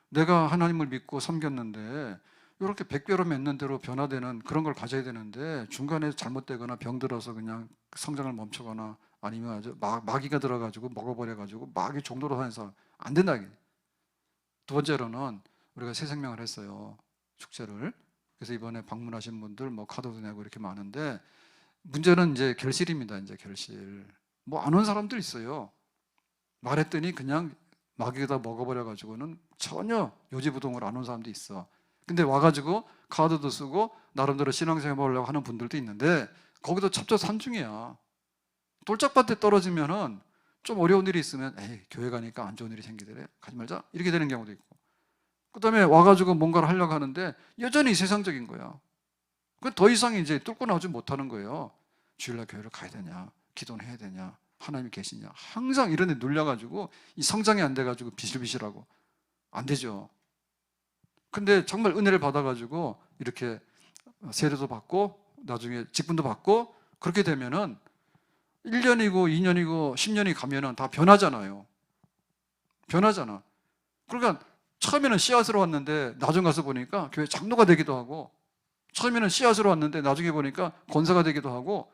내가 하나님을 믿고 섬겼는데 이렇게 100배로 맺는 대로 변화되는 그런 걸 가져야 되는데 중간에 잘못되거나 병들어서 그냥 성장을 멈추거나 아니면 아주 마귀가 들어가지고 먹어버려가지고 마귀 종도로 다녀서 안 된다. 두 번째로는 우리가 새 생명을 했어요, 축제를. 그래서 이번에 방문하신 분들 뭐 카드도 내고 이렇게 많은데 문제는 이제 결실입니다. 이제 결실. 뭐 안 온 사람들 있어요. 말했더니 그냥 마귀가 먹어버려가지고는 전혀 요지부동으로 안 온 사람도 있어. 근데 와가지고 카드도 쓰고 나름대로 신앙생활 하려고 하는 분들도 있는데 거기도 첩첩산중이야. 똘짝밭에 떨어지면은 좀 어려운 일이 있으면 에이, 교회 가니까 안 좋은 일이 생기더래, 가지 말자, 이렇게 되는 경우도 있고, 그 다음에 와가지고 뭔가를 하려고 하는데 여전히 세상적인 거야. 더 이상 이제 뚫고 나오지 못하는 거예요. 주일날 교회를 가야 되냐, 기도는 해야 되냐, 하나님이 계시냐, 항상 이런 데 눌려가지고 이 성장이 안 돼가지고 비실비실하고 안 되죠. 근데 정말 은혜를 받아가지고 이렇게 세례도 받고 나중에 직분도 받고 그렇게 되면은 1년이고 2년이고 10년이 가면은 다 변하잖아요. 변하잖아. 그러니까 처음에는 씨앗으로 왔는데 나중 가서 보니까 교회 장로가 되기도 하고, 처음에는 씨앗으로 왔는데 나중에 보니까 권사가 되기도 하고,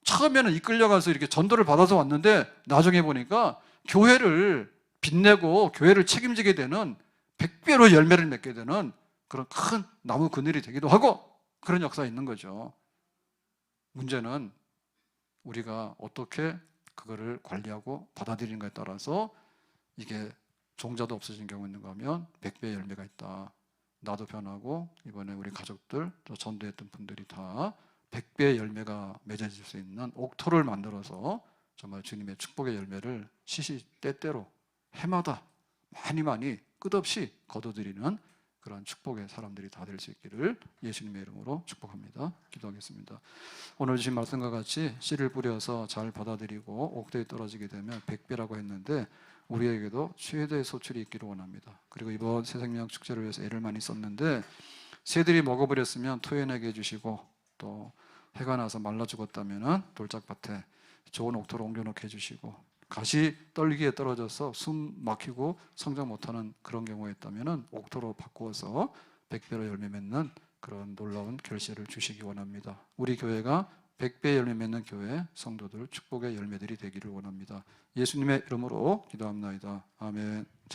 처음에는 이끌려가서 이렇게 전도를 받아서 왔는데 나중에 보니까 교회를 빛내고 교회를 책임지게 되는 100배로 열매를 맺게 되는 그런 큰 나무 그늘이 되기도 하고, 그런 역사가 있는 거죠. 문제는 우리가 어떻게 그거를 관리하고 받아들이는가에 따라서 이게 종자도 없어진 경우 있는가 하면 100배의 열매가 있다. 나도 변하고 이번에 우리 가족들 또 전도했던 분들이 다 100배의 열매가 맺어질 수 있는 옥토를 만들어서 정말 주님의 축복의 열매를 시시때때로 해마다 많이 끝없이 거둬들이는 그런 축복의 사람들이 다 될 수 있기를 예수님의 이름으로 축복합니다. 기도하겠습니다. 오늘 주신 말씀과 같이 씨를 뿌려서 잘 받아들이고 옥토에 떨어지게 되면 100배라고 했는데 우리에게도 최대의 소출이 있기를 원합니다. 그리고 이번 새생명 축제를 위해서 애를 많이 썼는데 새들이 먹어버렸으면 토해내게 해주시고, 또 해가 나서 말라 죽었다면 돌짝밭에 좋은 옥토로 옮겨놓게 해주시고, 가시 떨기에 떨어져서 숨 막히고 성장 못하는 그런 경우가 있다면 옥토로 바꾸어서 100배로 열매 맺는 그런 놀라운 결실을 주시기 원합니다. 우리 교회가 100배 열매 맺는 교회 성도들 축복의 열매들이 되기를 원합니다. 예수님의 이름으로 기도합나이다. 아멘.